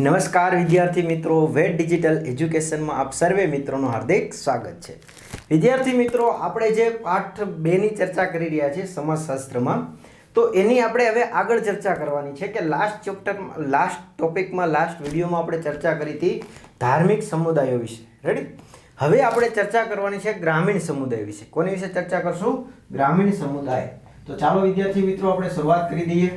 નમસ્કાર વિદ્યાર્થી મિત્રો, વેટ ડિજિટલ એજ્યુકેશનમાં આપ સર્વે મિત્રોનું હાર્દિક સ્વાગત છે. વિદ્યાર્થી મિત્રો, આપણે જે પાઠ 2 ની ચર્ચા કરી રહ્યા છીએ સમાજશાસ્ત્રમાં, તો એની આપણે હવે આગળ ચર્ચા કરવાની છે કે લાસ્ટ વિડીયોમાં આપણે ચર્ચા કરી હતી ધાર્મિક સમુદાયો વિશે. રેડી? હવે આપણે ચર્ચા કરવાની છે ગ્રામીણ સમુદાય વિશે. કોની વિશે ચર્ચા કરશું? ગ્રામીણ સમુદાય. તો ચાલો વિદ્યાર્થી મિત્રો આપણે શરૂઆત કરી દઈએ.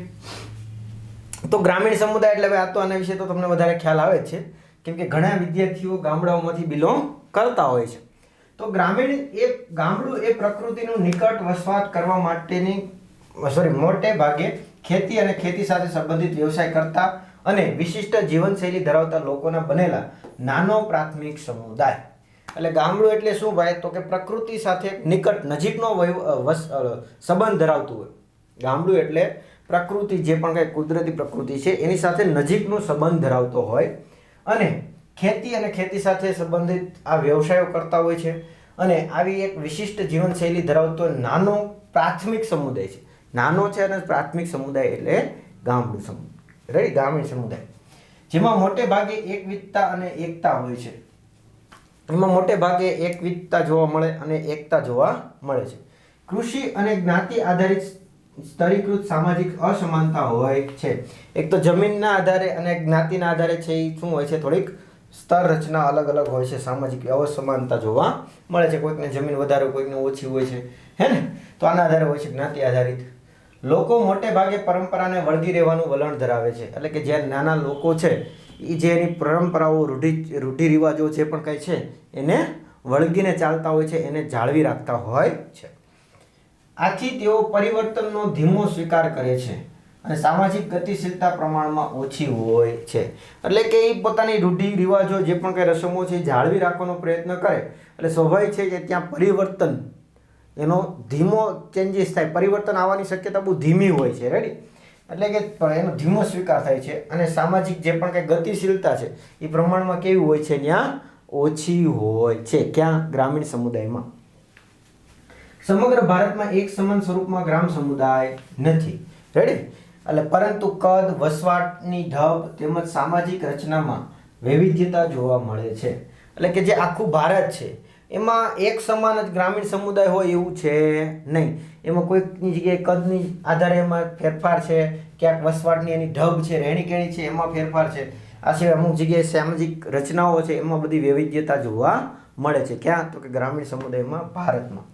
તો ગ્રામીણ સમુદાય એટલે હવે આ તો આના વિશે તો તમને વધારે ખ્યાલ આવે જ છે, કેમ કે ઘણા વિદ્યાર્થીઓ ગામડાઓમાંથી બિલોંગ કરતા હોય છે. તો ગામડું એ પ્રકૃતિનું નિકટ વસવાટ કરવા માટેની મોટે ભાગે ખેતી અને ખેતી સાથે સંબંધિત વ્યવસાય કરતા અને વિશિષ્ટ જીવનશૈલી ધરાવતા લોકોના બનેલા નાનો પ્રાથમિક સમુદાય. એટલે ગામડું એટલે શું ભાઈ? તો કે પ્રકૃતિ સાથે નિકટ નજીકનો સંબંધ ધરાવતું હોય. ગામડું એટલે પ્રકૃતિ, જે પણ કંઈ કુદરતી પ્રકૃતિ છે એની સાથે નજીકનો સંબંધ ધરાવતો હોય અને ખેતી અને ખેતી સાથે સંબંધિત આ વ્યવસાયો કરતા હોય છે અને આવી એક વિશિષ્ટ જીવનશૈલી ધરાવતો નાનો પ્રાથમિક સમુદાય છે. નાનો છે અને પ્રાથમિક સમુદાય એટલે ગામડું સમુદાય. રેડી? ગ્રામીણ સમુદાય જેમાં મોટે ભાગે એકવિધતા અને એકતા હોય છે. એમાં મોટે ભાગે એકવિધતા જોવા મળે અને એકતા જોવા મળે છે. કૃષિ અને જ્ઞાતિ આધારિત સ્તરીકૃત સામાજિક અસમાનતા હોય છે. એક તો જમીનના આધારે અને જ્ઞાતિના આધારે છે એ શું હોય છે? થોડીક સ્તર રચના અલગ અલગ હોય છે. સામાજિક અસમાનતા જોવા મળે છે. કોઈકને જમીન વધારે, કોઈકને ઓછી હોય છે, હે ને? તો આના આધારે હોય છે જ્ઞાતિ આધારિત. લોકો મોટે ભાગે પરંપરાને વળગી રહેવાનું વલણ ધરાવે છે. એટલે કે જે નાના લોકો છે એ જે એની પરંપરાઓ, રૂઢિ રિવાજો જે પણ કંઈ છે એને વળગીને ચાલતા હોય છે, એને જાળવી રાખતા હોય છે. આથી તેઓ પરિવર્તનનો ધીમો સ્વીકાર કરે છે અને સામાજિક ગતિશીલતા પ્રમાણમાં ઓછી હોય છે. એટલે કે એ પોતાની રૂઢિ રિવાજો, જે પણ કંઈ રસમો છે એ જાળવી રાખવાનો પ્રયત્ન કરે. એટલે સ્વાભાવિક છે કે ત્યાં પરિવર્તન એનો ધીમો ચેન્જીસ થાય. પરિવર્તન આવવાની શક્યતા બહુ ધીમી હોય છે. રેડી? એટલે કે એનો ધીમો સ્વીકાર થાય છે અને સામાજિક જે પણ કંઈ ગતિશીલતા છે એ પ્રમાણમાં કેવી હોય છે? ત્યાં ઓછી હોય છે. ક્યાં? ગ્રામીણ સમુદાયમાં. સમગ્ર ભારતમાં એક સમાન સ્વરૂપમાં ગ્રામ સમુદાય નથી. રેડી? એટલે પરંતુ કદ, વસવાટની ઢબ તેમજ સામાજિક રચનામાં વૈવિધ્યતા જોવા મળે છે. એટલે કે જે આખું ભારત છે એમાં એક સમાન જ ગ્રામીણ સમુદાય હોય એવું છે નહીં. એમાં કોઈકની જગ્યાએ કદની આધારે એમાં ફેરફાર છે, ક્યાંક વસવાટની એની ઢબ છે, રહેણીકહેણી છે એમાં ફેરફાર છે. આ સિવાય અમુક જગ્યાએ સામાજિક રચનાઓ છે એમાં બધી વૈવિધ્યતા જોવા મળે છે. ક્યાં? તો કે ગ્રામીણ સમુદાયમાં, ભારતમાં.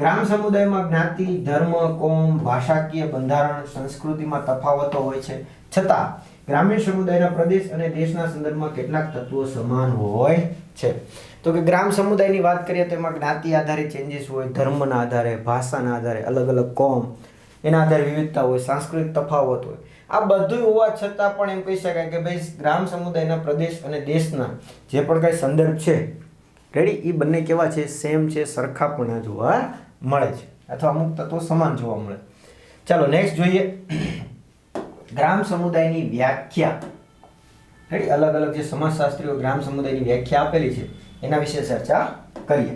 ગ્રામ સમુદાયમાં જ્ઞાતિ, ધર્મ, કોમ, ભાષાકીય બંધારણ, સંસ્કૃતિમાં તફાવતો હોય છે, છતાં ગ્રામીણ સમુદાયના પ્રદેશ અને દેશના સંદર્ભમાં કેટલાક તત્વો સમાન હોય છે. તો કે ગ્રામ સમુદાયની વાત કરીએ તો એમાં જ્ઞાતિ આધારિત ચેન્જીસ હોય, ધર્મના આધારે, ભાષાના આધારે, અલગ અલગ કોમ એના આધારે વિવિધતા હોય, સાંસ્કૃતિક તફાવત હોય. આ બધું હોવા છતાં પણ એમ કહી શકાય કે ભાઈ ગ્રામ સમુદાયના પ્રદેશ અને દેશના જે પણ કાંઈ સંદર્ભ છે, રેડી, એ બંને કેવા છે? સેમ છે, સરખાપણા જોવા મળે છે અથવા અમુક તત્વો સમાન જોવા મળે. ચાલો નેક્સ્ટ જોઈએ ગ્રામ સમુદાયની વ્યાખ્યા. રેડી? અલગ અલગ જે સમાજશાસ્ત્રીઓ ગ્રામ સમુદાયની વ્યાખ્યા આપેલી છે એના વિશે ચર્ચા કરીએ.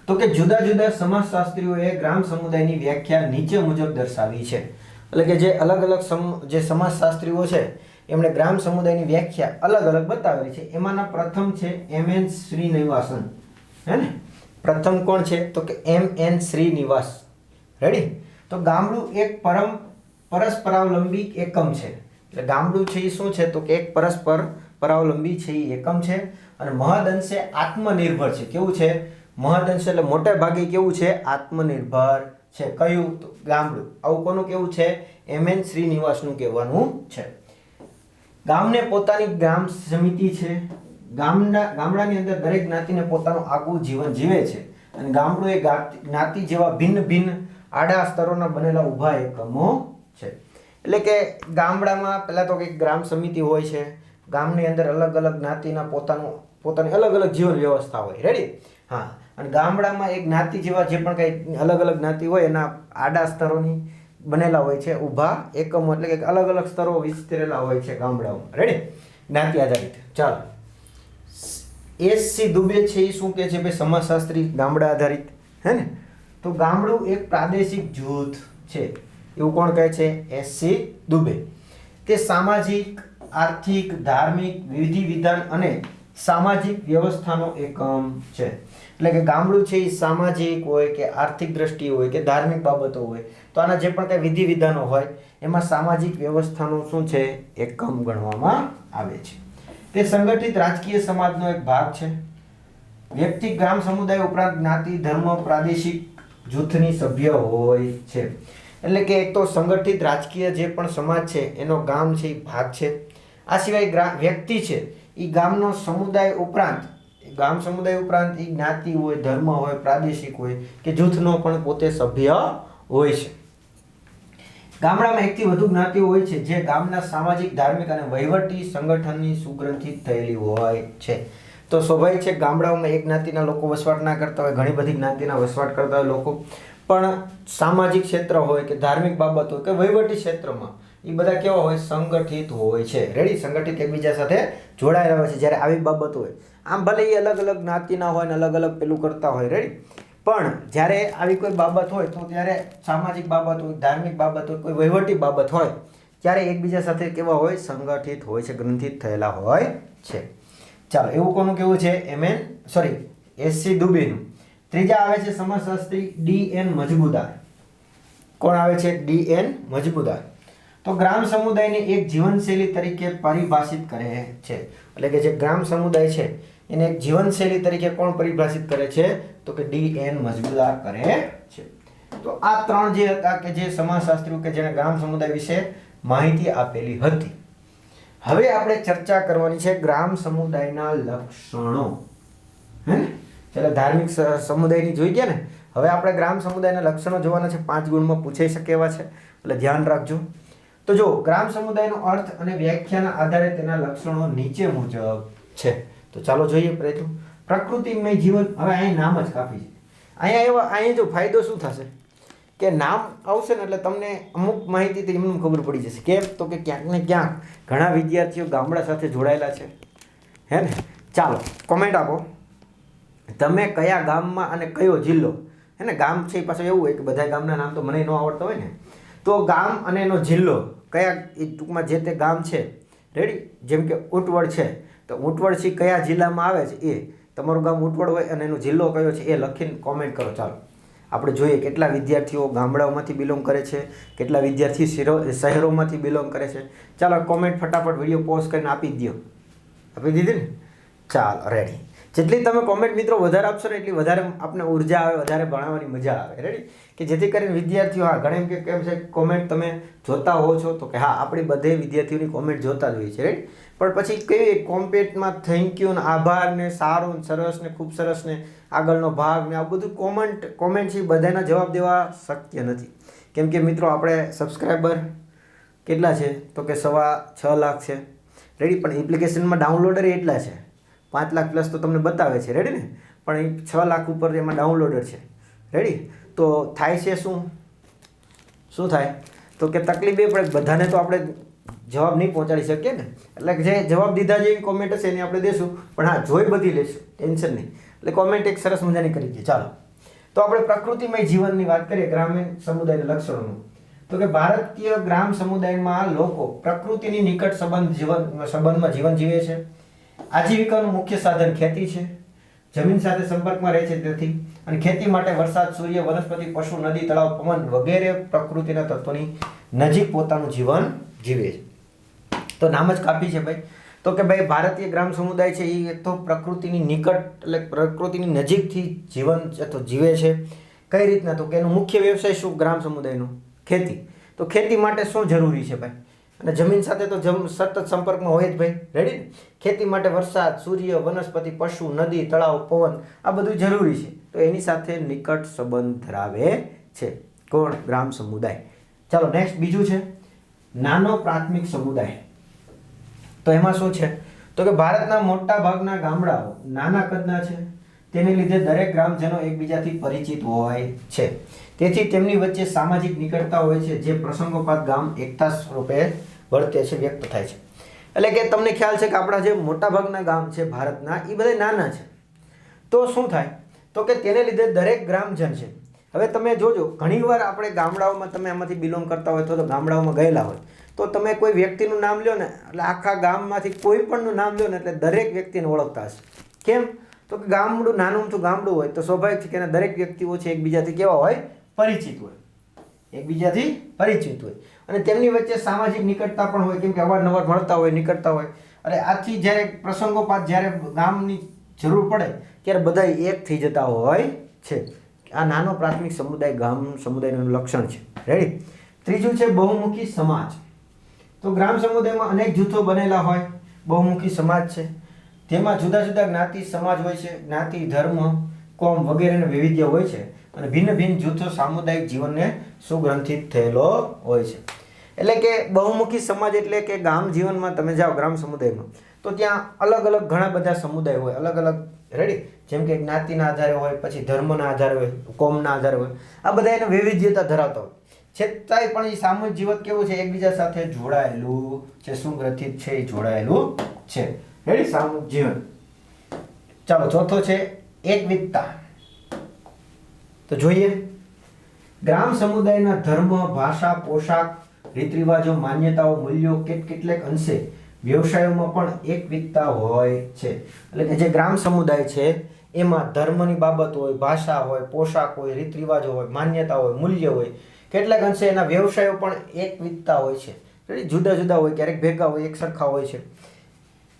તો કે જુદા જુદા સમાજશાસ્ત્રીઓએ ગ્રામ સમુદાયની વ્યાખ્યા નીચે મુજબ દર્શાવી છે. એટલે કે જે અલગ અલગ જે સમાજશાસ્ત્રીઓ છે એમણે ગ્રામ સમુદાયની વ્યાખ્યા અલગ અલગ બતાવેલી છે. એમાંના પ્રથમ છે M.N. શ્રીનિવાસન. હે ને? પ્રથમ કોણ છે? તો કે M.N. શ્રીનિવાસ. રેડી? તો ગામડું એક પરસ્પરાવલંબી એકમ છે. એટલે ગામડું છે એ શું છે? તો કે એક પરસ્પર પરાવલંબી છે એ એકમ છે અને મહદઅંશે આત્મનિર્ભર છે. કેવું છે? મહદઅંશે એટલે મોટે ભાગે કેવું છે? આત્મનિર્ભર છે. કયું? તો ગામડું. આવું કોનું કેવું છે? M.N. શ્રીનિવાસનું કહેવાનું છે. ગામને પોતાની ગ્રામ સમિતિ છે. ગામડાની અંદર દરેક જ્ઞાતિને પોતાનું આગવું જીવન જીવે છે અને ગામડું એ જ્ઞાતિ જેવા ભિન્ન ભિન્ન આડા સ્તરોના બનેલા ઊભા એકમો છે. એટલે કે ગામડામાં પહેલાં તો કંઈક ગ્રામ સમિતિ હોય છે. ગામની અંદર અલગ અલગ જ્ઞાતિના પોતાની અલગ અલગ જીવન વ્યવસ્થા હોય. રેડી? હા. અને ગામડામાં એક જ્ઞાતિ જેવા જે પણ કંઈ અલગ અલગ જ્ઞાતિ હોય એના આડા સ્તરોની બનેલા હોય છે ઊભા એકમો. એટલે કે અલગ અલગ સ્તરો વિસ્તરેલા હોય છે ગામડાઓમાં. રેડી? જ્ઞાતિ આધારિત. ચાલો S.C. દુબે છે એ શું કહે છે? ભાઈ સમાજશાસ્ત્રી ગામડા આધારિત. હે ને? તો ગામડું એક પ્રાદેશિક જૂથ છે એવું કોણ કહે છે? S.C. દુબે. તે સામાજિક, આર્થિક, ધાર્મિક, વિધિ વિધાન અને સામાજિક વ્યવસ્થાનો એકમ છે. એટલે કે ગામડું છે એ સામાજિક હોય કે આર્થિક દ્રષ્ટિ હોય કે ધાર્મિક બાબતો હોય તો આના જે પણ કંઈ વિધિ વિધાનો હોય એમાં સામાજિક વ્યવસ્થાનો શું છે એકમ ગણવામાં આવે છે. તે સંગઠિત રાજકીય સમાજનો એક ભાગ છે. વ્યક્તિ, ગ્રામ સમુદાય ઉપરાંત જ્ઞાતિ, ધર્મ, પ્રાદેશિક જૂથની સભ્ય હોય છે. એટલે કે એક તો સંગઠિત રાજકીય જે પણ સમાજ છે એનો ગામ છે એ ભાગ છે. આ સિવાય વ્યક્તિ છે એ ગામનો સમુદાય ઉપરાંત એ જ્ઞાતિ હોય, ધર્મ હોય, પ્રાદેશિક હોય કે જૂથનો પણ પોતે સભ્ય હોય છે. ગામડામાં એકથી વધુ જ્ઞાતિઓ હોય છે જે ગામના સામાજિક, ધાર્મિક અને વહીવટી સંગઠનની સુગ્રંથિત થયેલી હોય છે. તો સ્વાભાવિક છે ગામડાઓમાં એક જ્ઞાતિના લોકો વસવાટ ના કરતા હોય, ઘણી બધી જ્ઞાતિના વસવાટ કરતા હોય લોકો, પણ સામાજિક ક્ષેત્ર હોય કે ધાર્મિક બાબત હોય કે વહીવટી ક્ષેત્રમાં એ બધા કેવા હોય સંગઠિત હોય છે. રેડી, સંગઠિત એકબીજા સાથે જોડાયેલા હોય છે. જ્યારે આવી બાબત હોય આમ ભલે એ અલગ અલગ જ્ઞાતિના હોય ને અલગ અલગ પેલું કરતા હોય, રેડી, પણ જ્યારે આવી કોઈ બાબત હોય તો ત્યારે સામાજિક બાબત હોય, ધાર્મિક બાબત હોય, કોઈ વહીવટી બાબત હોય ત્યારે એકબીજા સાથે કેવા હોય સંગઠિત હોય છે, ગ્રંથિત થયેલા હોય છે. ચાલો, એવું કોનું કેવું છે એસસી દુબેનું. ત્રીજા આવે છે સમાજશાસ્ત્રી ડી.એન. મજમુદાર. કોણ આવે છે? ડી.એન. મજમુદાર. તો ગ્રામ સમુદાયને એક જીવનશૈલી તરીકે પરિભાષિત કરે છે. એટલે કે જે ગ્રામ સમુદાય છે એને એક જીવનશૈલી તરીકે કોણ પરિભાષિત કરે છે? તો કે ડી.એન. મજમુદાર કરે છે. તો આ ત્રણ જે હતા કે જે સમાજશાસ્ત્રીઓ કે જેણે ગ્રામ સમુદાય વિશે માહિતી આપેલી હતી. હવે આપણે ચર્ચા કરવાની છે ગ્રામ સમુદાયના લક્ષણો. હે, ચાલો ધાર્મિક સમુદાયની જોઈ ગયા ને, હવે આપણે ગ્રામ સમુદાયના લક્ષણો જોવાના છે. 5 ગુણમાં પૂછાઈ શકે એવા છે, એટલે ધ્યાન રાખજો. તો જો ગ્રામ સમુદાયનો અર્થ અને વ્યાખ્યાના આધારે તેના લક્ષણો નીચે મુજબ છે. તો ચાલો જોઈએ. પ્રકૃતિમય જીવન. હવે અહીં નામ જ કાફી છે. અહીંયા જો ફાયદો શું થશે કે નામ આવશે ને એટલે તમને અમુક માહિતીથી એમનું ખબર પડી જશે. કેમ? તો કે ક્યાંક ને ક્યાંક ઘણા વિદ્યાર્થીઓ ગામડા સાથે જોડાયેલા છે, હે ને. ચાલો કોમેન્ટ આપો, તમે કયા ગામમાં અને કયો જિલ્લો, હે ને. ગામ છે એ પાછું એવું હોય કે બધા ગામના નામ તો મને ન આવડતા હોય ને, તો ગામ અને એનો જિલ્લો કયા, એ ટૂંકમાં જે તે ગામ છે, રેડી. જેમ કે ઉટવડ છે તો ઉટવડ છે કયા જિલ્લામાં આવે છે, એ તમારું ગામ ઉટવડ હોય અને એનો જિલ્લો કયો છે એ લખીને કોમેન્ટ કરો. ચાલો આપણે જોઈએ કેટલા વિદ્યાર્થીઓ ગામડાઓમાંથી બિલોંગ કરે છે, કેટલા વિદ્યાર્થીઓ શહેરોમાંથી બિલોંગ કરે છે. ચાલો કોમેન્ટ ફટાફટ વિડીયો પોઝ કરીને આપી દો. આપી દીધી ને? ચાલો રેડી. જેટલી તમે કોમેન્ટ મિત્રો વધારે આપશો ને એટલી વધારે આપણે ઉર્જા આવે, વધારે ભણાવવાની મજા આવે, રેડી. કે જેથી કરીને વિદ્યાર્થીઓ, હા ઘણા એમ કે કેમ છે કોમેન્ટ તમે જોતા હો છો, તો કે હા આપણી બધે વિદ્યાર્થીઓની કોમેન્ટ જોતા જ હોય છે, રેડી. પણ પછી કેવી કોમેન્ટમાં થેન્ક યુ ને આભાર ને સારું ને સરસ ને ખૂબ સરસ ને આગળનો ભાગ ને આ બધું કોમેન્ટ છે બધાના જવાબ દેવા શક્ય નથી. કેમ કે મિત્રો આપણે સબસ્ક્રાઈબર કેટલા છે? તો કે 6.25 લાખ છે, રેડી. પણ એપ્લિકેશનમાં ડાઉનલોડર એટલા છે 5 લાખ પ્લસ તો તમને બતાવે છે, રેડી ને. પણ એ 6 લાખ ઉપર એમાં ડાઉનલોડર છે, રેડી. તો થાય છે શું થાય? તો કે તકલીફ એ પડે, બધાને તો આપણે જવાબ નહીં પહોંચાડી શકીએ ને. એટલે જે જવાબ દીધા જેવી કોમેન્ટ હશે એને આપણે દેશું, પણ હા જોઈ બધી લેશું, ટેન્શન નહીં. એટલે કોમેન્ટ એક સરસ મજાની કરી દઈએ. ચાલો તો આપણે પ્રકૃતિમય જીવનની વાત કરીએ, ગ્રામીણ સમુદાયના લક્ષણોનું. તો કે ભારતીય ગ્રામ સમુદાયમાં લોકો પ્રકૃતિની નિકટ સંબંધમાં જીવન જીવે છે. આજીવિકાનું મુખ્ય સાધન ખેતી છે. જમીન સાથે સંપર્કમાં રહે છે તેથી, અને ખેતી માટે વરસાદ, સૂર્ય, વનસ્પતિ, પશુ, નદી, તળાવ, પવન વગેરે પ્રકૃતિના તત્વોની નજીક પોતાનું જીવન જીવે છે. તો નામ જ કાફી છે ભાઈ. તો કે ભાઈ ભારતીય ગ્રામ સમુદાય છે એ એક તો પ્રકૃતિની નિકટ એટલે પ્રકૃતિની નજીકથી જીવન જીવે છે. કઈ રીતના? તો કે એનો મુખ્ય વ્યવસાય શું ગ્રામ સમુદાયનો? ખેતી. તો ખેતી માટે શું જરૂરી છે ભાઈ? અને જમીન સાથે તો સતત સંપર્કમાં હોય જ ભાઈ, રેડી. ખેતી માટે વરસાદ, સૂર્ય, વનસ્પતિ, પશુ, નદી, તળાવ, પવન આ બધું જરૂરી છે. તો એની સાથે નિકટ સંબંધ ધરાવે છે કોણ? ગ્રામ સમુદાય. ચાલો નેક્સ્ટ બીજું છે નાનો પ્રાથમિક સમુદાય. તો એમાં શું છે? તો કે ભારતના મોટા ભાગના ગામડાઓ નાના કદના છે. તેને લીધે દરેક ગ્રામજનો એકબીજાથી પરિચિત હોય છે. તેથી તેમની વચ્ચે સામાજિક નિકટતા હોય છે જે પ્રસંગોપાત ગામ એકતા સ્વરૂપે વર્તે છે, વ્યક્ત થાય છે. એટલે કે તમને ખ્યાલ છે કે આપણા જે મોટા ભાગના ગામ છે ભારતના એ બધા નાના છે. તો શું થાય? તો કે તેને લીધે દરેક ગ્રામજન છે. હવે તમે જોજો ઘણીવાર આપણે ગામડાઓમાં, તમે આમાંથી બિલોંગ કરતા હોય તો ગામડાઓમાં ગયેલા હોય તો તમે કોઈ વ્યક્તિનું નામ લ્યો ને એટલે આખા ગામમાંથી કોઈ પણનું નામ લ્યો ને એટલે દરેક વ્યક્તિને ઓળખતા હશે. કેમ? તો કે ગામડું નાનું તો ગામડું હોય તો સ્વાભાવિક છે કે એના દરેક વ્યક્તિઓ છે એકબીજાથી કેવા હોય? પરિચિત હોય. એકબીજાથી પરિચિત હોય અને તેમની વચ્ચે સામાજિક નિકટતા પણ હોય, કેમ કે અવારનવાર મળતા હોય, નિકટતા હોય. અને આથી જ્યારે પ્રસંગોપાત જ્યારે ગામની જરૂર પડે ત્યારે બધા એક થઈ જતા હોય છે. આ નાનો પ્રાથમિક સમુદાય ગામ સમુદાયનું લક્ષણ છે. રેડી? ત્રીજું છે બહુમુખી સમાજ. તો ગ્રામ સમુદાયમાં અનેક જૂથો બનેલા હોય, બહુમુખી સમાજ છે. તેમાં જુદા જુદા જ્ઞાતિ સમાજ હોય છે, જ્ઞાતિ, ધર્મ, કોમ વગેરેનું વૈવિધ્ય હોય છે અને ભિન્ન ભિન્ન જૂથો સામુદાયિક જીવનને સુગ્રંથિત થયેલો હોય છે. એટલે કે બહુમુખી સમાજ એટલે કે ગામ જીવનમાં તમે જાઓ ગ્રામ સમુદાયમાં તો ત્યાં અલગ અલગ ઘણા બધા સમુદાય હોય, અલગ અલગ. રેડી? જેમ કે જ્ઞાતિના આધારે હોય, પછી ધર્મના આધારે હોય, કોમના આધારે હોય. આ બધા એને વૈવિધ્યતા ધરાવતા હોય. છતાંય પણ એ સામૂહિક જીવન કેવું છે? એકબીજા સાથે જોડાયેલું છે, સુગ્રથિત છે, એ જોડાયેલું છે. રેડી? સામૂહિક જીવન. ચાલો, ચોથો છે એકવિધતા. તો જોઈએ, ગ્રામ સમુદાયના ધર્મ, ભાષા, પોશાક, રીત રિવાજો, માન્યતાઓ, મૂલ્યો કેટલેક અંશે વ્યવસાયોમાં પણ એકવિધતા હોય છે. એટલે કે જે ગ્રામ સમુદાય છે એમાં ધર્મની બાબત હોય, ભાષા હોય, પોશાક હોય, રીત રિવાજો હોય, માન્યતા હોય, મૂલ્ય હોય, કેટલાક અંશે એના વ્યવસાયો પણ એકવિધતા હોય છે. જુદા જુદા હોય, ક્યારેક ભેગા હોય, એક સરખા હોય છે.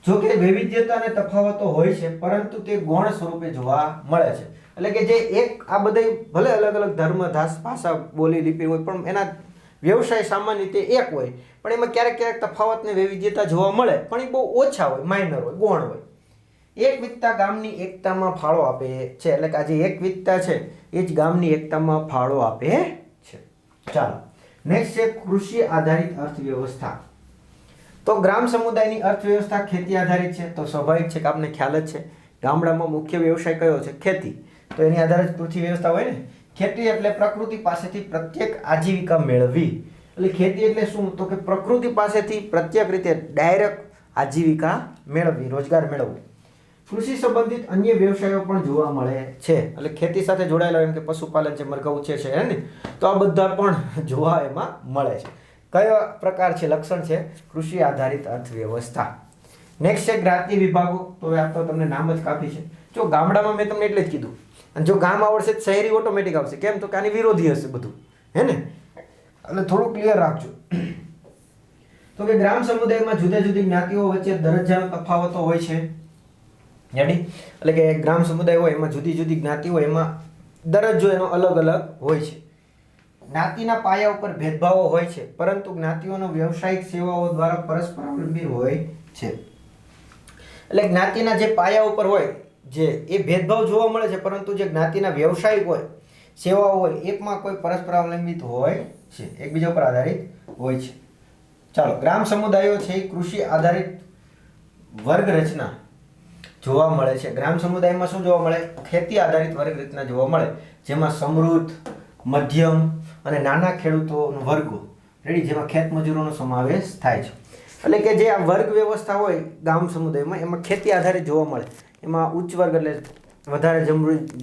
જો કે વૈવિધ્યતા અને તફાવતો હોય છે પરંતુ તે ગૌણ સ્વરૂપે જોવા મળે છે. એટલે કે જે એક આ બધા ભલે અલગ અલગ ધર્મ, ભાષા, બોલી, લિપિ હોય પણ એના વ્યવસાય સામાન્ય રીતે એક હોય, પણ એમાં ક્યારેક ક્યારેક તફાવત ને વૈવિધ્યતા જોવા મળે પણ એ બહુ ઓછા હોય, માઇનર હોય, ગૌણ હોય. એકવિધતા ગામની એકતામાં ફાળો આપે છે. એટલે કે આ જે એકવિધતા છે એ જ ગામની એકતામાં ફાળો આપે છે. ચાલો, નેક્સ્ટ છે કૃષિ આધારિત અર્થવ્યવસ્થા. તો ગ્રામ સમુદાયની અર્થવ્યવસ્થા ખેતી આધારિત છે. તો સ્વાભાવિક છે કે આપને ખ્યાલ જ છે ગામડામાં મુખ્ય વ્યવસાય કયો છે? ખેતી. તો એની આધારે જ કૃષિ વ્યવસ્થા હોય ને. ખેતી એટલે પ્રકૃતિ પાસેથી પ્રત્યેક આજીવિકા મેળવી. એટલે ખેતી એટલે શું? તો કે પ્રકૃતિ પાસેથી પ્રત્યેક રીતે ડાયરેક્ટ આજીવિકા મેળવવી, રોજગાર મેળવવો. કૃષિ સંબંધિત અન્ય વ્યવસાયો પણ જોવા મળે છે. એટલે ખેતી સાથે જોડાયેલા એમ કે પશુપાલન છે, મરઘા ઉછેર છે ને, તો આ બધા પણ જોવા એમાં મળે છે. કયો પ્રકાર છે? લક્ષણ છે કૃષિ આધારિત અર્થવ્યવસ્થા. નેક્સ્ટ છે જ્ઞાતિ વિભાગો. તો આ તો તમને નામ જ કાફી છે. જો ગામડામાં મેં તમને એટલે જ કીધું, અને જો ગામ આવડશે શહેરી ઓટોમેટિક આવશે. કેમ? તો કે આની વિરોધી હશે બધું, હે ને? એટલે થોડું ક્લિયર રાખજો. તો કે ગ્રામ સમુદાયમાં જુદા જુદી જ્ઞાતિઓ વચ્ચે દરજ્જાનો તફાવતો હોય છે. રેડી? એટલે કે ગ્રામ સમુદાય હોય એમાં જુદી જુદી જ્ઞાતિ હોય, એમાં દરજ્જો એનો અલગ અલગ હોય છે. જ્ઞાતિના પાયા ઉપર ભેદભાવો હોય છે પરંતુ જ્ઞાતિઓનો વ્યવસાયિક સેવાઓ દ્વારા પરસ્પર અવલંબી હોય છે. એટલે જ્ઞાતિના જે પાયા ઉપર હોય જે એ ભેદભાવ જોવા મળે છે પરંતુ જે જ્ઞાતિના વ્યવસાયિક હોય, સેવાઓ હોય, એમાં કોઈ પરસ્પર અવલંબિત હોય છે, એકબીજા ઉપર આધારિત હોય છે. ચાલો, ગ્રામ સમુદાયો છે એ કૃષિ આધારિત વર્ગ રચના જોવા મળે છે. ગ્રામ સમુદાયમાં શું જોવા મળે? ખેતી આધારિત વર્ગ રચના જોવા મળે, જેમાં સમૃદ્ધ, મધ્યમ અને નાના ખેડૂતોનો વર્ગો, રેડી, જેમાં ખેત મજૂરોનો સમાવેશ થાય છે. એટલે કે જે આ વર્ગ વ્યવસ્થા હોય ગામ સમુદાયમાં એમાં ખેતી આધારિત જોવા મળે. એમાં ઉચ્ચ વર્ગ એટલે વધારે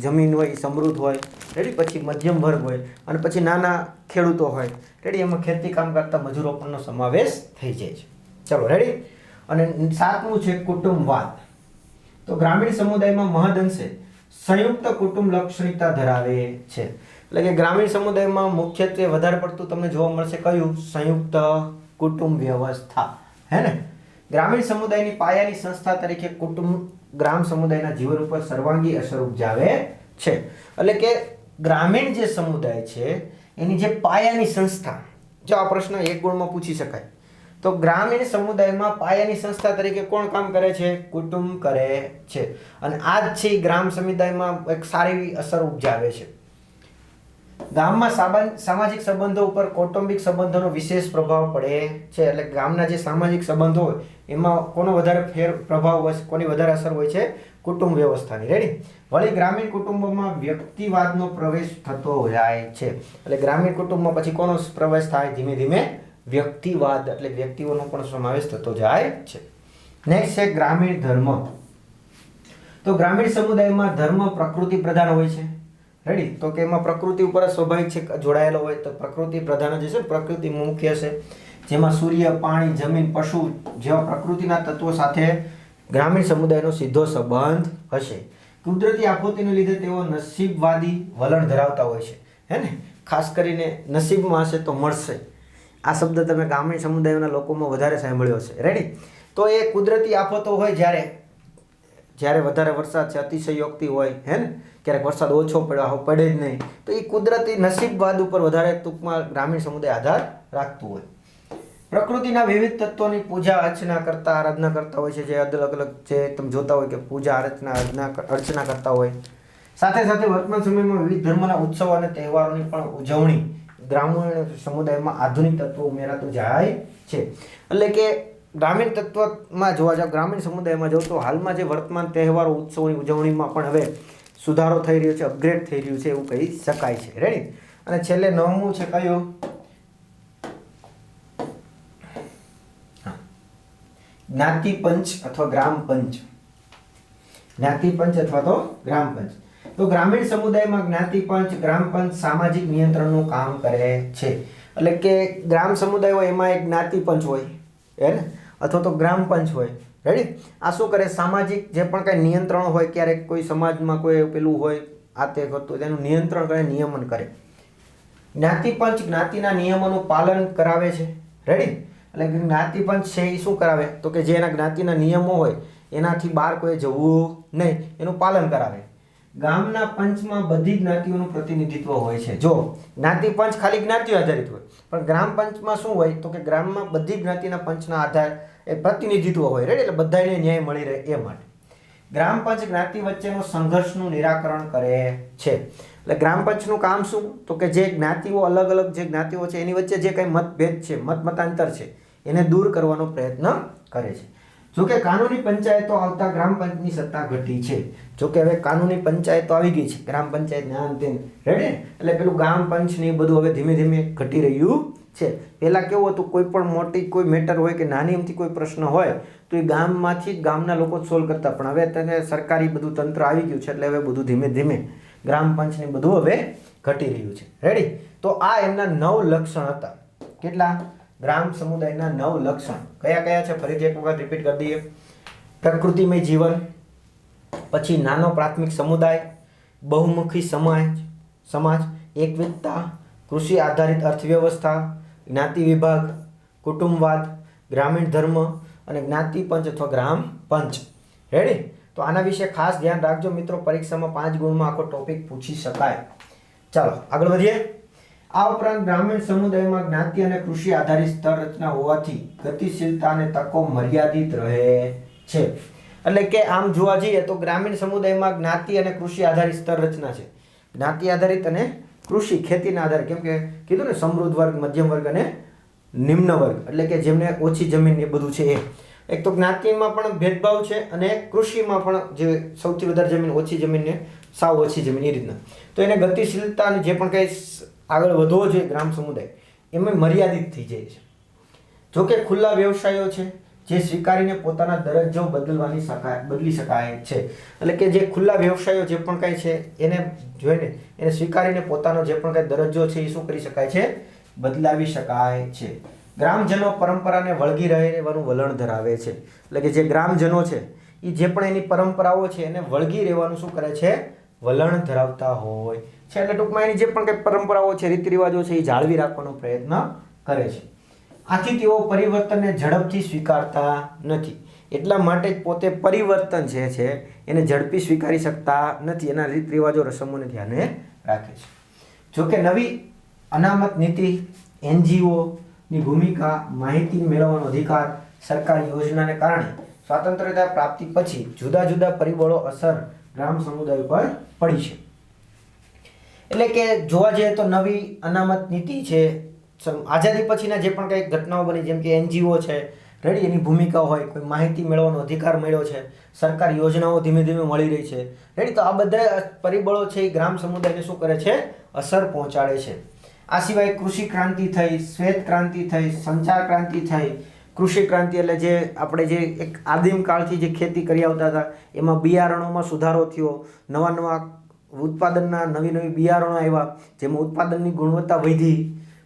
જમીન હોય, સમૃદ્ધ હોય, રેડી, પછી મધ્યમ વર્ગ હોય અને પછી નાના ખેડૂતો હોય, રેડી, એમાં ખેતી કામ કરતા મજૂરો પણનો સમાવેશ થઈ જાય છે. ચલો, રેડી. અને 7મું છે કુટુંબવાદ. તો ગ્રામીણ સમુદાયમાં મહદઅંશે સંયુક્ત કુટુંબ લાક્ષણિકતા ધરાવે છે. એટલે કે ગ્રામીણ સમુદાયમાં મુખ્યત્વે વધારે પડતું તમને જોવા મળશે કયું? સંયુક્ત કુટુંબ વ્યવસ્થા, હે ને? ગ્રામીણ સમુદાયની પાયાની સંસ્થા તરીકે કુટુંબ ગ્રામ સમુદાયના જીવન ઉપર સર્વાંગી અસર ઉપજાવે છે. એટલે કે ગ્રામીણ જે સમુદાય છે એની જે પાયાની સંસ્થા, જો આ પ્રશ્ન એક ગુણમાં પૂછી શકાય તો ગ્રામીણ સમુદાયમાં પાયાની સંસ્થા તરીકે કોણ કામ કરે છે? કુટુંબ કરે છે. અને આ જ છે ગ્રામ સમુદાયમાં એક સારી અસર ઉપજાવે છે. ગામમાં સામાજિક સંબંધો ઉપર કૌટુંબિક સંબંધોનો વિશેષ પ્રભાવ પડે છે. એટલે ગામના જે સામાજિક સંબંધો હોય એમાં કોનો વધારે પ્રભાવ હોય, કોની વધારે અસર હોય છે? કુટુંબ વ્યવસ્થાની. રેડી? વળી ગ્રામીણ કુટુંબોમાં વ્યક્તિવાદનો પ્રવેશ થતો જાય છે. એટલે ગ્રામીણ કુટુંબમાં પછી કોનો પ્રવેશ થાય? ધીમે ધીમે વ્યક્તિવાદ, એટલે વ્યક્તિઓનો પણ સમાવેશ થતો જાય છે. નેક્સ્ટ છે ગ્રામીણ ધર્મ. તો ગ્રામીણ સમુદાયમાં ધર્મ પ્રકૃતિ પ્રધાન હોય છે. રેડી? તો કે એમાં પ્રકૃતિ ઉપર સ્વાભાવિક છે જોડાયેલો હોય, તો પ્રકૃતિ પ્રધાન જે છે પ્રકૃતિ મુખ્ય છે. જેમાં સૂર્ય, પાણી, જમીન, પશુ જેવા પ્રકૃતિના તત્વો સાથે ગ્રામીણ સમુદાયનો સીધો સંબંધ હશે. કુદરતી આફતોને લીધે તેઓ નસીબવાદી વલણ ધરાવતા હોય છે, હે ને? ખાસ કરીને નસીબમાં હશે તો મળશે. આ શબ્દ તમે ગ્રામીણ સમુદાયોના લોકોમાં વધારે સાંભળ્યો હશે. રેડી? તો એ કુદરતી આફતો હોય જ્યારે વધારે વરસાદ છે, અતિશયોક્તિ હોય, હે ને? ક્યારેક વરસાદ ઓછો પડે જ નહીં, તો એ કુદરતી નસીબવાદ ઉપર વધારે ટૂંકમાં ગ્રામીણ સમુદાય આધાર રાખતું હોય. પ્રકૃતિના વિવિધ તત્વોની પૂજા અર્ચના કરતા, આરાધના કરતા હોય છે, જે અલગ અલગ જે તમે જોતા હોય કે પૂજા અર્ચના કરતા હોય. સાથે સાથે વર્તમાન સમયમાં વિવિધ ધર્મના ઉત્સવો અને તહેવારોની પણ ઉજવણી ગ્રામીણ સમુદાયમાં આધુનિક તત્વો ઉમેરાતું જાય છે. એટલે કે ગ્રામીણ તત્વમાં જોવા જાવ, ગ્રામીણ સમુદાયમાં જાવ તો હાલમાં જે વર્તમાન તહેવારો ઉત્સવોની ઉજવણીમાં પણ હવે સુધારો થઈ રહ્યો છે, અપગ્રેડ થઈ રહ્યું છે એવું કહી શકાય છે. રેડી? અને છેલ્લે 9મું છે કયું? જ્ઞાતિ પંચ અથવા ગ્રામ પંચ. જ્ઞાતિ પંચ અથવા તો ગ્રામ પંચ. તો ગ્રામીણ સમુદાયમાં જ્ઞાતિ પંચ, ગ્રામ પંચ સામાજિક નિયંત્રણનું કામ કરે છે. એટલે કે ગ્રામ સમુદાય હોય એમાં એક જ્ઞાતિ પંચ હોય, હે ને? અથવા તો ગ્રામ પંચ હોય. રેડી? આ શું કરે? સામાજિક જે પણ કંઈ નિયંત્રણ હોય, ક્યારેક કોઈ સમાજમાં કોઈ પેલું હોય આ તે કરતું, તેનું નિયંત્રણ કરે, નિયમન કરે. જ્ઞાતિ પંચ જ્ઞાતિના નિયમોનું પાલન કરાવે છે. રેડી? એટલે કે જ્ઞાતિ પંચ છે એ શું કરાવે? તો કે જે એના જ્ઞાતિના નિયમો હોય એનાથી બહાર કોઈ જવું નહીં, એનું પાલન કરાવે. ગામના પંચમાં બધી જ્ઞાતિઓનું પ્રતિનિધિત્વ હોય છે. જો જ્ઞાતિ પંચ ખાલી જ્ઞાતિઓ આધારિત હોય, પણ ગ્રામ પંચમાં શું હોય? તો કે ગ્રામમાં બધી જ્ઞાતિના પંચના આધાર એ પ્રતિનિધિત્વ હોય. રેડી? એટલે બધાને ન્યાય મળી રહે એ માટે ગ્રામ પંચ જ્ઞાતિ વચ્ચેનો સંઘર્ષનું નિરાકરણ કરે છે. એટલે ગ્રામ પંચનું કામ શું? તો કે જે જ્ઞાતિઓ અલગ અલગ જે જ્ઞાતિઓ છે એની વચ્ચે જે કંઈ મતભેદ છે, મતાંતર છે, એને દૂર કરવાનો પ્રયત્ન કરે છે. જોકે કાનૂની પંચાયતો આવતા ગ્રામ પંચની સત્તા ઘટી છે. જોકે હવે કાનૂની પંચાયતો આવી ગઈ છે, ગ્રામ પંચાયત જ્ઞાન તેમ. રેડી? એટલે પેલું ગ્રામ પંચ ને બધું હવે ધીમે ધીમે ઘટી રહ્યું છે. પહેલા કેવું હતું? કોઈ પણ મોટી કોઈ મેટર હોય કે નાની અમથી કોઈ પ્રશ્ન હોય તો એ ગામમાંથી જ ગામના લોકો સોલ્વ કરતા, પણ હવે તેને સરકારી બધું તંત્ર આવી ગયું છે એટલે હવે બધું ધીમે ધીમે ગ્રામ પંચ ને બધું હવે ઘટી રહ્યું છે. રેડી? તો આ એમના 9 લક્ષણ હતા. કેટલા? ગ્રામ સમુદાયના 9 લક્ષણ કયા કયા છે? ફરીથી એક વખત રિપીટ કરી દઈએ. પ્રકૃતિમય જીવન, પછી નાનો પ્રાથમિક સમુદાય, બહુમુખી સમાજ, એકવિધતા, કૃષિ આધારિત અર્થવ્યવસ્થા, જ્ઞાતિ વિભાગ, કુટુંબવાદ, ગ્રામીણ ધર્મ અને જ્ઞાતિ પંચ અથવા ગ્રામ પંચ. રેડી? તો આના વિશે ખાસ ધ્યાન રાખજો મિત્રો, પરીક્ષામાં 5 ગુણમાં આખો ટોપિક પૂછી શકાય. ચાલો આગળ વધીએ. આ ઉપરાંત ગ્રામીણ સમુદાયમાં જ્ઞાતિ અને કૃષિ આધારિત સ્તર રચના હોવાથી ગતિશીલતા અને તકો મર્યાદિત રહે છે. એટલે કે આમ જોવા જઈએ તો ગ્રામીણ સમુદાયમાં જ્ઞાતિ અને કૃષિ આધારિત સ્તર રચના છે. જ્ઞાતિ આધારિત અને કૃષિ ખેતીના આધારે, કેમ કે કીધું ને સમૃદ્ધ વર્ગ, મધ્યમ વર્ગ અને નિમ્ન વર્ગ, એટલે કે જેમને ઓછી જમીન એ બધું છે એ. એક તો જ્ઞાતિમાં પણ ભેદભાવ છે અને કૃષિમાં પણ જે સૌથી વધારે જમીન, ઓછી જમીનને સાવ ઓછી જમીન એ રીતના. તો એને ગતિશીલતા અને જે પણ કંઈ આગળ વધવો જોઈએ ગ્રામ સમુદાય એમાં મર્યાદિત થઈ જાય છે. જોકે ખુલ્લા વ્યવસાયો છે જે સ્વીકારીને પોતાના દરજ્જો બદલી શકાય છે. એટલે કે જે ખુલ્લા વ્યવસાયો જે પણ કંઈ છે એને જોઈને એને સ્વીકારીને પોતાનો જે પણ કંઈ દરજ્જો છે એ શું કરી શકાય છે? બદલાવી શકાય છે. ગ્રામજનો પરંપરાને વળગી રહેવાનું વલણ ધરાવે છે. એટલે કે જે ગ્રામજનો છે એ જે પણ એની પરંપરાઓ છે એને વળગી રહેવાનું શું કરે છે? વલણ ધરાવતા હોય છે. એટલે ટૂંકમાં એની જે પણ કંઈ પરંપરાઓ છે, રીતિ રિવાજો છે એ જાળવી રાખવાનો પ્રયત્ન કરે છે. આથી તેઓ પરિવર્તનને ઝડપથી સ્વીકારતા નથી. એટલા માટે જ પોતે પરિવર્તન જે છે એને ઝડપી સ્વીકારી શકતા નથી. એના રીત રિવાજો, રસમોને ધ્યાને રાખે છે. જોકે નવી અનામત નીતિ, NGOની ભૂમિકા, માહિતી મેળવવાનો અધિકાર, સરકારી યોજનાને કારણે સ્વાતંત્ર્યતા પ્રાપ્તિ પછી જુદા જુદા પરિબળો અસર ગ્રામ સમુદાય પર પડી છે. એટલે કે જોવા જઈએ તો નવી અનામત નીતિ છે, આઝાદી પછીના જે પણ કંઈક ઘટનાઓ બની, જેમ કે NGO છે, રેડી, એની ભૂમિકા હોય, કોઈ માહિતી મેળવવાનો અધિકાર મળ્યો છે, સરકાર યોજનાઓ ધીમે ધીમે મળી રહી છે, રેડી. તો આ બધા પરિબળો છે એ ગ્રામ સમુદાયને શું કરે છે? અસર પહોંચાડે છે. આ સિવાય કૃષિ ક્રાંતિ થઈ, શ્વેત ક્રાંતિ થઈ, સંચાર ક્રાંતિ થઈ. કૃષિ ક્રાંતિ એટલે જે આપણે જે એક આદિમ કાળથી જે ખેતી કરી આવતા હતા એમાં બિયારણોમાં સુધારો થયો, નવા ઉત્પાદનના નવી બિયારણો આવ્યા જેમાં ઉત્પાદનની ગુણવત્તા વધી.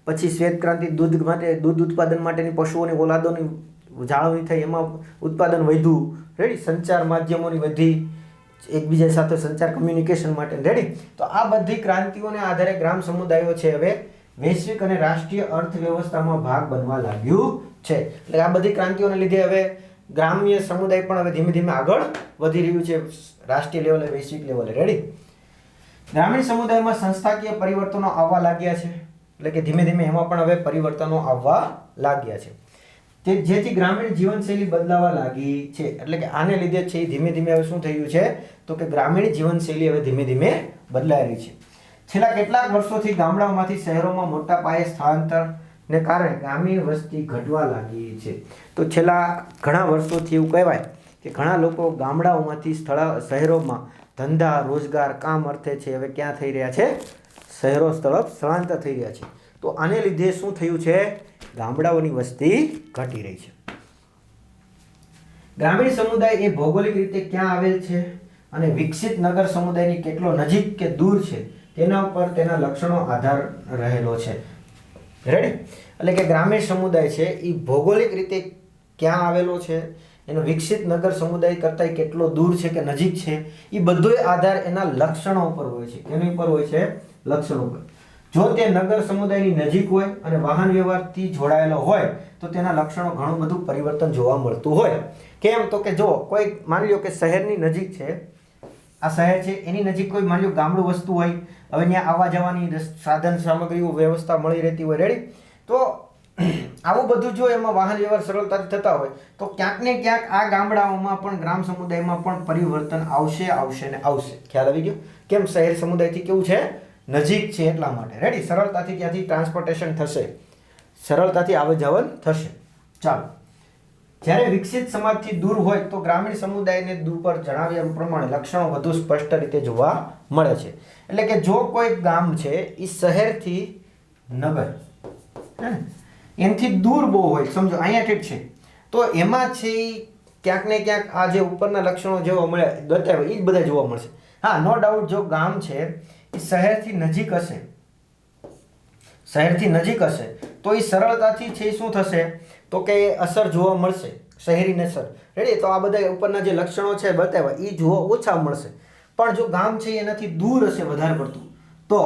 પછી શ્વેત ક્રાંતિ દૂધ ઉત્પાદન માટેની પશુઓની ઓલાદોની જાળવણી થઈ, એમાં ઉત્પાદન વધ્યું. રેડી. સંચાર માધ્યમોની વધી, એકબીજા સાથે સંચાર કમ્યુનિકેશન માટે. રેડી. તો આ બધી ક્રાંતિઓને આધારે ગ્રામ સમુદાયો છે હવે વૈશ્વિક અને રાષ્ટ્રીય અર્થવ્યવસ્થામાં ભાગ બનવા લાગ્યું છે. એટલે આ બધી ક્રાંતિઓને લીધે હવે ગ્રામ્ય સમુદાય પણ હવે ધીમે ધીમે આગળ વધી રહ્યું છે રાષ્ટ્રીય લેવલે, વૈશ્વિક લેવલે. રેડી. ગ્રામીણ સમુદાયમાં સંસ્થાકીય પરિવર્તનો આવવા લાગ્યા છે, એટલે કે ધીમે ધીમે એમાં પણ હવે પરિવર્તનો આવવા લાગ્યા છે, જેથી ગ્રામીણ જીવનશૈલી બદલાવા લાગી છે. એટલે કે આને લીધે છે ધીમે ધીમે હવે શું થયું છે તો કે ગ્રામીણ જીવનશૈલી હવે ધીમે ધીમે બદલાઈ રહી છે. છેલ્લા કેટલાક વર્ષોથી ગામડાઓમાંથી શહેરોમાં મોટા પાયે સ્થળાંતરને કારણે ગ્રામીણ વસ્તી ઘટવા લાગી છે. તો છેલ્લા ઘણા વર્ષોથી એવું કહેવાય કે ઘણા લોકો ગામડાઓમાંથી શહેરોમાં ધંધા, રોજગાર, કામ અર્થે છે હવે ક્યાં થઈ રહ્યા છે? શહેરો તરફ સ્થળાંતર થઈ રહ્યા છે. તો આને લીધે શું થયું છે? ગામડાઓની વસ્તી ઘટી રહી છે. ગ્રામીણ સમુદાય એ ભૌગોલિક રીતે ક્યાં આવેલ છે અને વિકસિત નગર સમુદાયની કેટલો નજીક કે દૂર છે તેના ઉપર તેના લક્ષણો આધાર રહેલો છે. રેડી. એટલે કે ગ્રામીણ સમુદાય છે એ ભૌગોલિક રીતે ક્યાં આવેલો છે, એનો વિકસિત નગર સમુદાય કરતાં કેટલો દૂર છે કે નજીક છે, એ બધોય આધાર એના લક્ષણો ઉપર હોય છે. એની ઉપર હોય છે? લક્ષણો ઉપર. જો તે નગર સમુદાયની નજીક હોય અને વાહન વ્યવહારથી જોડાયેલો હોય તો તેના લક્ષણો ઘણું બધું પરિવર્તન જોવા મળતું હોય. કેમ? તો કે જો કોઈ માની લો કે શહેરની નજીક છે, આ શહેર છે એની નજીક કોઈ માની લો ગામડું વસ્તુ હોય, હવે ત્યાં આવવા જવાની સાધન સામગ્રીઓ વ્યવસ્થા મળી રહેતી હોય. રેડી. તો આવું બધું જો એમાં વાહન વ્યવહાર સરળતાથી થતા હોય તો ક્યાંક ને ક્યાંક આ ગામડાઓમાં પણ ગ્રામ સમુદાયમાં પણ પરિવર્તન આવશે ને આવશે. ખ્યાલ આવી ગયો? કેમ? શહેર સમુદાયથી કેવું છે? નજીક છે એટલા માટે. રેડી. સરળતાથી ત્યાંથી ટ્રાન્સપોર્ટેશન થશે, સરળતાથી આવન જાવન થશે. ચાલો. જ્યારે વિકસિત સમાજથી દૂર હોય તો ગ્રામીણ સમુદાયને દૂર પર જણાવ્યા પ્રમાણે લક્ષણો વધુ સ્પષ્ટ રીતે જોવા મળે છે. એટલે કે જો કોઈ ગામ છે એ શહેરથી નગર એનાથી દૂર બહુ હોય, સમજો અહીંયા ઠીક છે, તો એમાં છે ક્યાંક ને ક્યાંક આ જે ઉપરના લક્ષણો જોવા મળે બતાવે એ જ બધા જોવા મળશે. હા, નો ડાઉટ જો ગામ છે એ શહેરથી નજીક હશે, શહેરથી નજીક હશે તો એ સરળતાથી છે શું થશે તો કે અસર જોવા મળશે, શહેરી અસર. રેડી. તો આ બધા ઉપરના જે લક્ષણો છે બતાવ્યા એ જોવા ઓછા મળશે. પણ જો ગામ છે એનાથી દૂર હશે વધારે પડતું તો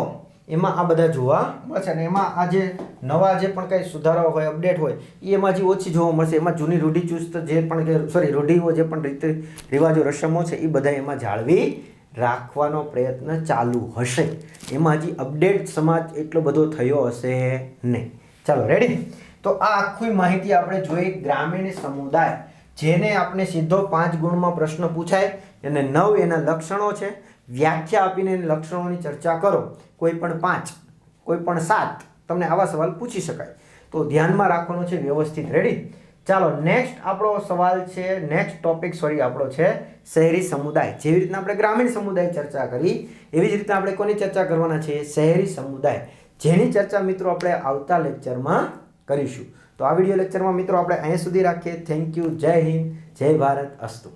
એમાં આ બધા જોવા મળશે. અને એમાં આ જે નવા જે પણ કંઈ સુધારાઓ હોય, અપડેટ હોય એ એમાં જે ઓછી જોવા મળશે. એમાં જૂની રૂઢિચુસ્ત જે પણ રૂઢિઓ જે પણ રીતે રિવાજો, રસમો છે એ બધા એમાં જાળવી રાખવાનો પ્રયત્ન ચાલુ હશે. એમાં હજી અપડેટ સમાજ એટલો બધો થયો હશે નહીં. ચાલો. રેડી. તો આ આખી માહિતી આપણે જોઈ ગ્રામીણ સમુદાય, જેને આપણે સીધો 5 ગુણમાં પ્રશ્ન પૂછાય અને 9 એના લક્ષણો છે. વ્યાખ્યા આપીને લક્ષણોની ચર્ચા કરો. કોઈ પણ 5, કોઈ પણ 7 તમને આવા સવાલ પૂછી શકાય. તો ધ્યાનમાં રાખવાનું છે વ્યવસ્થિત. રેડી. ચાલો. નેક્સ્ટ આપણો સવાલ છે, નેક્સ્ટ ટોપિક આપણો છે શહેરી સમુદાય. જેવી રીતના આપણે ગ્રામીણ સમુદાય ચર્ચા કરી એવી જ રીતના આપણે કોની ચર્ચા કરવાના છે? શહેરી સમુદાય, જેની ચર્ચા મિત્રો આપણે આવતા લેક્ચરમાં કરીશું. તો આ વિડીયો લેક્ચરમાં મિત્રો આપણે અહીંયા સુધી રાખીએ. Thank you. જય હિન્દ, જય ભારત. અસ્તુ.